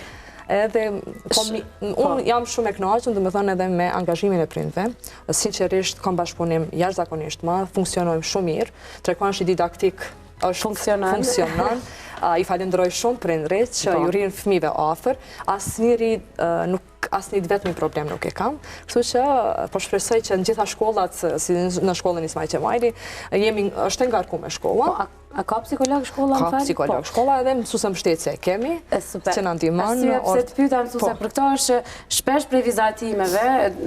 Edhe, unë jam shumë e kënaqur, domethënë edhe me angazhimin e prindve. Sinqerisht kam bashkëpunim jashtëzakonisht madh, funksionojmë shumë mirë. Trekohesh i didaktik është funksionon. I falenderoj shumë prindrit që ju rrinë fëmijëve afër. Asnjë vetëm problem nuk e kam. Kështu që po shpresoj që në gjitha shkollat, si në shkollën Ismail Qemali, është ngarkuar shkolla. A ka psikolog shkolla? Ka psikolog shkolla edhe mësuese mbështetëse kemi, që na ndihmon. Pse të pyeta mësuese për këtë është shpesh prej vizatimeve,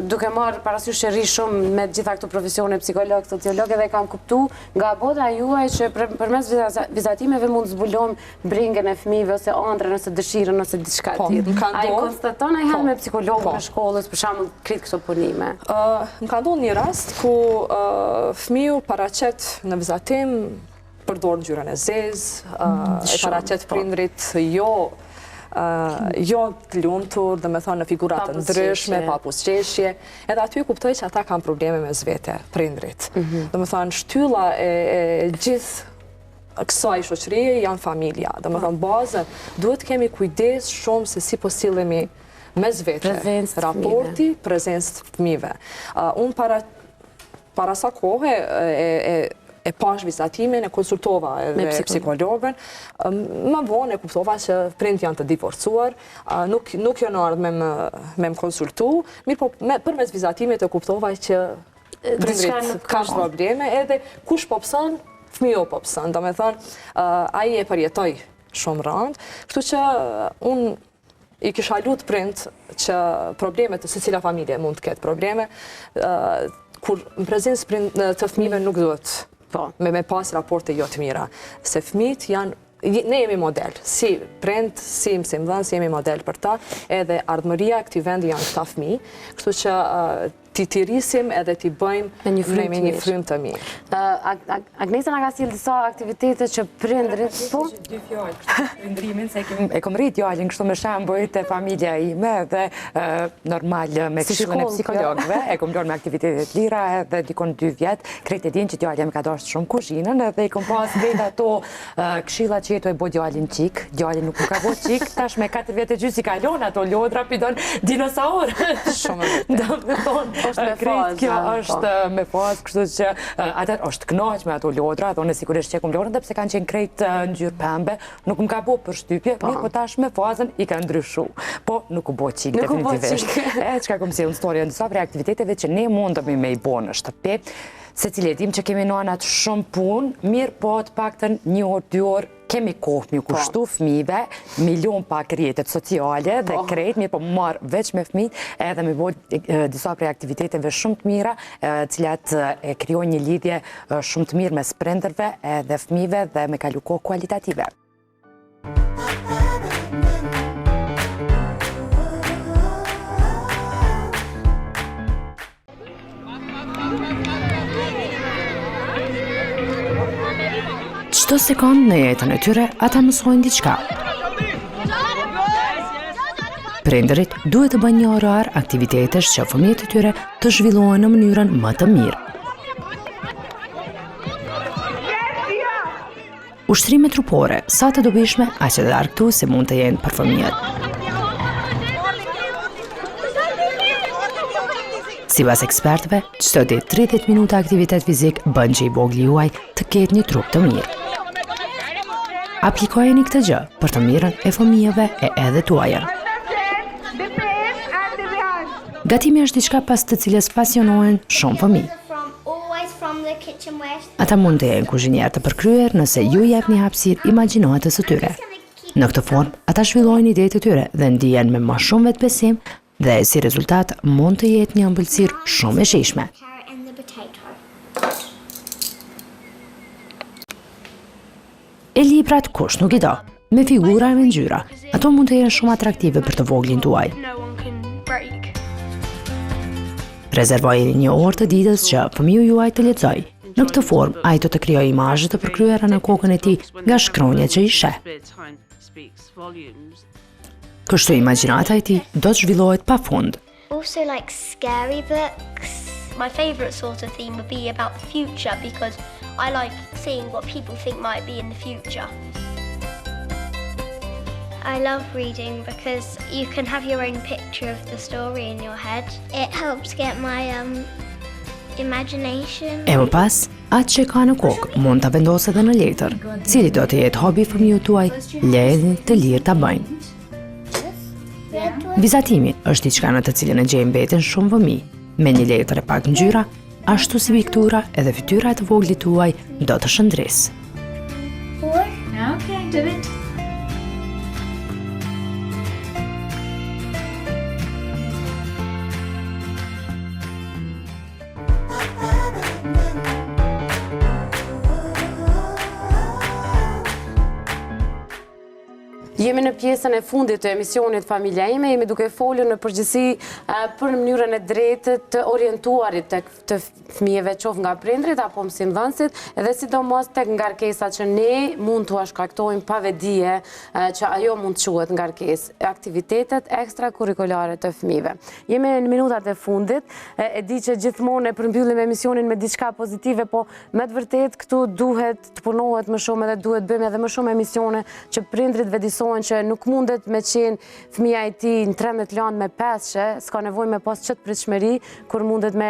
duke marrë parasysh që rri shumë me gjitha këto profesione, psikolog, sociolog, edhe kam kuptuar nga bota juaj që përmes vizatimeve mund zbulojmë bringën e fëmijëve ose ëndrrën ose dëshirën ose diçka tjetër. Ai konstaton ai me psikologun e shkollës, për shembull, krit këto punime. Më ka ndodhur një rast ku fëmiu paraqet në vizatim përdor ngjyrën e zezë, e paraqet prindrit jo të lumtur, domethënë në figura të ndryshme, pa buzëqeshje, edhe aty kuptoj që ata kanë probleme me zvete, prindrit. Domethënë shtylla e gjithë kësaj shoqërie janë familja. Domethënë bazën duhet kemi kujdes shumë se si po sillemi mes vete, raporti, prezencë të fëmijëve. Unë para sa kohë e pash vizatimin, e konsultova edhe psikologën, më vonë e kuptova që prindë janë të divorcuar, nuk janë ardhur me më konsultu, mirë po përmes vizatimit e kuptova që prindrit kanë probleme, edhe kush po pëson, fëmiu po pëson, domethënë ai e përjetoi shumë rënd, kështu që unë i kisha lut prind që problemet të secila familje mund të ketë probleme, kur në prezencë të fëmijëve nuk duhet me pas raporte jo të mira. Se fëmijët janë, ne jemi model, si prind, si mësimdhënës, jemi model për ta, edhe ardhmëria e këtij vendi janë këta fëmijë, kështu që ti tirisim edhe ti bëjmë me një frym të mirë. Agnesa nga ka sjellë disa aktivitete që prindrit po? Dy fjalë, prindrimin se e kom rrit djalin kështu me shembull te familja ime dhe normal me këshillën e psikologëve, e kom lënë me aktivitete të lira edhe dikon 2 vjet, krejt e din që djalja më ka dashur shumë kuzhinën edhe i kom pas vetë ato këshilla që jetu e bo djalin çik, djalin nuk ka bo çik, tash me 4 vjet e gjys i kalon ato lodra pidon dinosaur. Shumë vërtet. Është me fazë. Kjo është me fazë, kështu që atër është kënaq me ato lodra, dhe unë sigurisht që e kum lodrën, dhe pse kanë qenë krejt ngjyrë pembe, nuk më ka bo përshtypje, mirë po tash me fazën i ka ndryshu. Po nuk u bo qik definitivisht. Çka kom si unë storja në disa prej aktiviteteve që ne mundemi me i bo në shtëpi, se cilë e dim që kemi nënat shumë punë, mirë po të paktën 1 orë, 2 orë, kemi kohë mi kushtu fëmijëve, milion pak rrjetet sociale dhe krejt, mirë po marë veç me fëmijët edhe me bojë disa prej aktiviteteve shumë të mira, cilat e krijojnë një lidhje shumë të mirë mes prindërve edhe fëmijëve dhe me kalu kohë kualitative. Çdo sekond në jetën e tyre, ata mësojnë diçka. Prindërit duhet të bëjnë një orar aktivitetesh që fëmijët e tyre të zhvillohen në mënyrën më të mirë. Ushtrime trupore, sa të dobishme, aq edhe argëtuese mund të jenë për fëmijët. Sipas ekspertëve, çdo ditë 30 minuta aktivitet fizik bën që i vogli juaj të ketë një trup të mirë. Aplikojeni këtë gjë për të mirën e fëmijëve e edhe tuaja. Gatimi është diçka pas të cilës pasionohen shumë fëmijë. Ata mund të jenë kuzhinier të përkryer nëse ju jepni hapësirë imagjinohetës së tyre. Në këtë formë, ata zhvillojnë idetë të tyre dhe ndihen me më shumë vetbesim dhe si rezultat mund të jetë një ëmbëlsirë shumë e shijshme. E librat kush nuk i do, me figura e me ngjyra. Ato mund të jenë shumë atraktive për të voglin tuaj. Rezervojeni një orë të ditës që fëmiu juaj të lexojë. Në këtë formë, ai do të krijojë imazhe të përkryera në kokën e tij nga shkronjat që i sheh. Kështu imagjinata e tij do të zhvillohet pafund. Also like scary books. My favorite sort of theme would be about the future because I like seeing what people think might be in the future. I love reading because you can have your own picture of the story in your head. It helps get my imagination. E më pas, atë që ka në kokë mund ta vendosë edhe në letër, cili do të jetë hobi fëmijët tuaj, lejen të lirë ta bëjnë. Vizatimi është diçka në të cilën e gjejmë veten shumë fëmijë. Me një letër e pak ngjyra, ashtu si piktura edhe fytyra e të voglit tuaj do të shëndrisë. Okay, do it. Jemi në pjesën e fundit të emisionit Familja ime, jemi duke folur në përgjithësi për mënyrën e drejtë të orientuarit të fëmijëve qoftë nga prindrit apo mësimdhënësit, edhe sidomos tek ngarkesat që ne mund t'u shkaktojmë pa vedije që ajo mund të quhet ngarkesë. Aktivitetet ekstrakurrikulare të fëmijëve. Jemi në minutat e fundit, e di që gjithmonë e përmbyllim emisionin me diçka pozitive, po me të vërtetë këtu duhet të punohet më shumë edhe duhet bëjmë edhe më shumë emisione që prindrit vedisohen që nuk mundet me qenë fëmija i tij në 13 lanë me 5, s'ka nevojë me pas qëtë pritshmëri, kur mundet me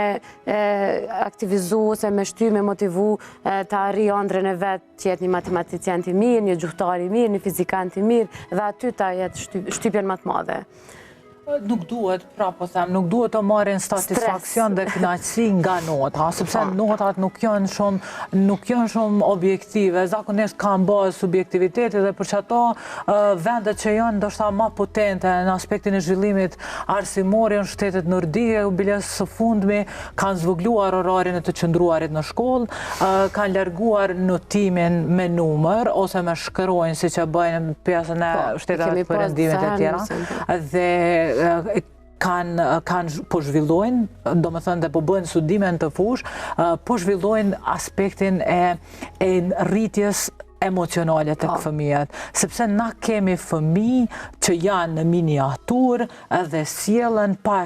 aktivizu ose me shty, me motivu të arri ëndrrën e vet, që jetë një matematicien të mirë, një gjuhëtar i mirë, një fizikan të mirë, dhe aty ta jetë shtypjen më të madhe. Nuk duhet, po them, nuk duhet të marrin satisfaksion dhe kënaqësi nga nota, sepse notat nuk janë shumë objektive, zakonisht kanë bazë subjektiviteti dhe për çato vendet që janë ndoshta më potente në aspektin e zhvillimit arsimor janë shtetet nordike, u biles së fundmi kanë zvogluar orarin e të qëndruarit në shkollë, kanë larguar notimin me numër ose me shkronjë siç e bëjnë në pjesën e shteteve të perëndimit e tjera. Dhe kanë po zhvillojnë, do më thënë dhe po bëjnë studime në të fush, po zhvillojnë aspektin e rritjes emocionale të fëmijët, sepse na kemi fëmijë që janë në miniatur edhe sjellën pa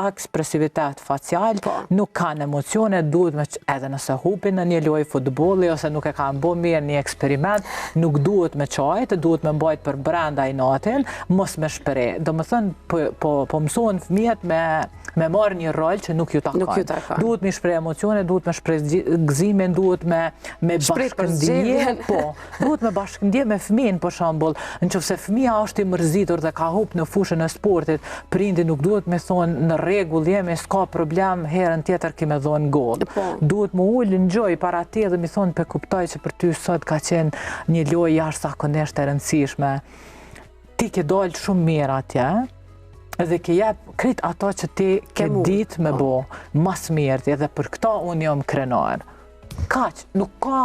ekspresivitet facial, nuk kanë emocione, duhet me edhe nëse hupin në një lojë futbolli ose nuk e kanë bërë mirë një eksperiment, nuk duhet me qajtë, duhet me mbajt për brenda i natin, mos me shprej. Do më thënë, po mësohen fëmijët me marrë një rol që nuk ju takon. Duhet me shprej emocione, duhet me shprej gëzimin, duhet me bashkëndije, duhet me bashkëndije me fëmijën, për shembull, nëse fëmija është i mërzitur dhe ka hup në fushën e sportit, prindi nuk duhet me thonë në rregull jemi, s'ka problem, herën tjetër kime dhonë gol. Duhet më ullë në gjoj para ti dhe mi thonë pe kuptoj që për ty sot ka qenë një lojë jashtëzakonisht e rëndësishme. Ti ke dalë shumë mirë atje, edhe ke jep krejt ato që ti ke ditë me bo, mas mirë, edhe për këta unë jam krenar. Kaq, nuk ka...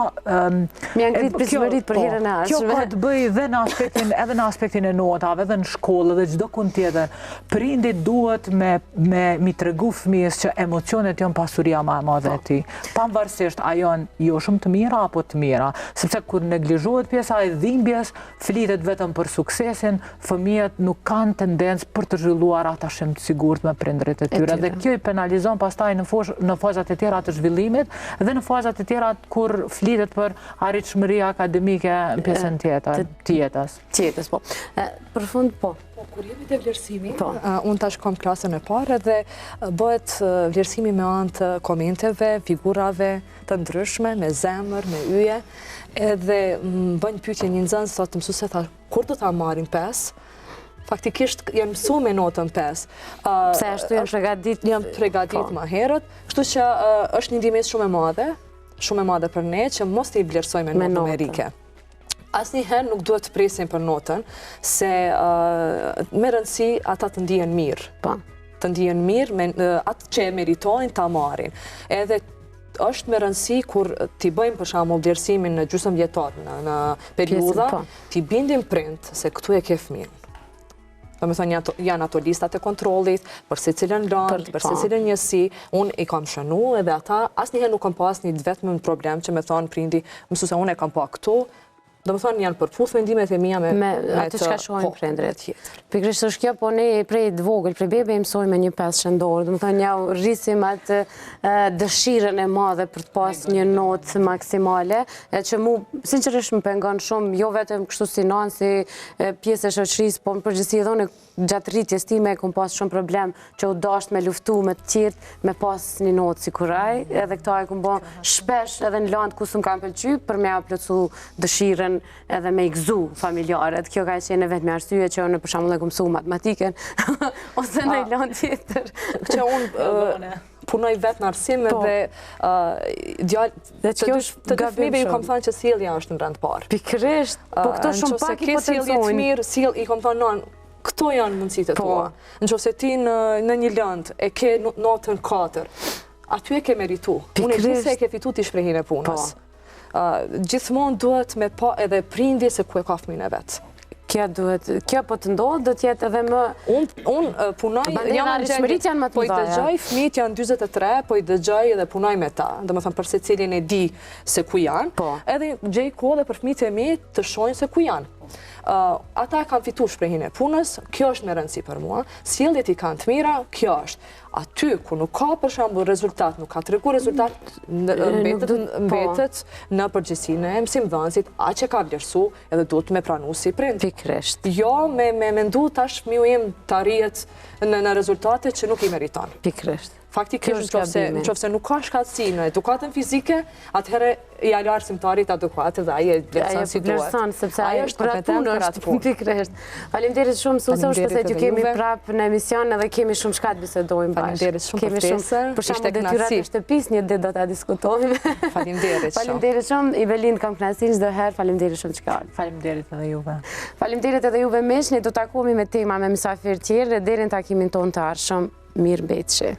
Mi janë ngritë prizmërit për herën e ashme. Kjo ka të bëj edhe në aspektin e notave, edhe në shkollë, dhe çdo kund tjetër. Prindit duhet mi tregu fëmijës që emocionet janë pasuria ma e madhe e ti. Pavarësisht a janë jo shumë të mira apo të mira. Sepse kur neglizhohet pjesa e dhimbjes, flitet vetëm për suksesin, fëmijët nuk kanë tendencë për të zhvilluar ata shimë të sigurt me prindrit e tyre. Dhe kjo i penalizon pastaj në fazat e tjera të zhvillimit dhe në fazat e tjera kur flitet për arritshmëri akademike në pjesën tjetër, tjetës. Tjetës, po. Për fund, po. Kur jemi të vlerësimi, unë tash kam klasën e parë dhe bëhet vlerësimi me anë të komenteve, figurave të ndryshme, me zemër, me yje, edhe bëjnë pyetje një nxënës të mësuese tha, kur do ta marrin 5? Faktikisht jam mësu me notën 5. Pse ashtu jam pregadit? Jam pregadit ma herët, kështu që është një ndihmë shumë e madhe për ne që mos t'i vlerësojmë me notën numerike. Asnjëherë nuk duhet të presim për notën, se me rëndësi ata të ndihen mirë. Të ndihen mirë, atë që e meritojnë ta marrin. Edhe është me rëndësi kur t'i bëjmë për shembull vlerësimin në gjysmë vjetor, në periudha, t'i bindim prind se këtu e ke fëmijën. Do me thonë janë ato listat e kontrollit, për se cilën land, për se cilën njësi, unë i kam shënu edhe ata, asnjëherë nuk kam pas një vetëm problem që me thonë prindi, mësuese unë e kam pa këtu, do me thonë janë përputh mendimet e mia me atë çka shohin prindrit. Pikërisht është kjo, po ne prej vogël, prej bebe i mësojmë me një 5 shëndor, do me thonë ja rrisim atë dëshirën e madhe për të pas një notë maksimale, që mu sinqerisht më pengon shumë, jo vetëm kështu si nanë, si pjesë e shoqërisë, po në përgjithësi edhe unë gjatë rritjes time kom pas shumë problem që u dasht me luftu me të tjertë, me pas një notë si kuraj, edhe këta e kom bo shpesh edhe në landë ku s'm kam pëlqy për me plotsu dëshirën edhe me i gëzu familjarët. Kjo ka qenë vetë me arsye që unë për shembull e kom mësu matematiken ose në landë tjetër. Që unë punoj vetë në arsim dhe të dy fëmijëve ju kam thënë që sjellja është në rend parë. Pikërisht, po këto shumë pak i potencojnë. I kam thënë non, këto janë mundësitë tua. Nëse ti në një lëndë e ke notën 4, aty e ke meritu. Unë e di se e ke fitu ti shprehin e punës. Gjithmonë duhet me pa edhe prindi se ku e ka fëmijën e vet. Kjo po të ndodhë, do t'jetë edhe më... Unë punoj... Po i dëgjoj, fëmijët janë 23, po i dëgjoj edhe punoj me ta. Do më thëmë përse cilin e di se ku janë, edhe gjej kohë dhe për fëmijët e mi të shojnë se ku janë. Ata kanë fitu shprehin e punës, kjo është me rëndësi për mua, sjelljet i kanë të mira, kjo është. Aty, ku nuk ka për shembull rezultat, nuk ka tregu rezultat, mbetet në përgjegjësinë e mësimdhënësit, aq që ka vlerësu edhe duhet me pranu si prind. Pikërisht. Jo me mendu tash fëmiu im të arrihet në rezultate që nuk i meriton. Pikërisht. Faktikisht nëse nuk ka shkatësi në edukatën fizike, atëherë i ala arsimtarit adekuat dhe ai e vlerëson si duhet. Sepse ai është kompetent për atë punë. Pikërisht. Faleminderit shumë mësuese, është se ju kemi prapë në emision edhe kemi shumë shka të bisedojmë bashkë. Faleminderit shumë për ftesën. Për shkak të detyrat e shtëpisë një ditë do ta diskutojmë. Faleminderit shumë. Faleminderit shumë. I Belind kam kënaqësinë çdo herë. Faleminderit shumë që ka ardhur. Faleminderit edhe juve. Faleminderit edhe juve miq, ne do takohemi me tema me mysafirë tjerë deri në takimin tonë të ardhshëm. Mirëmbëjtje.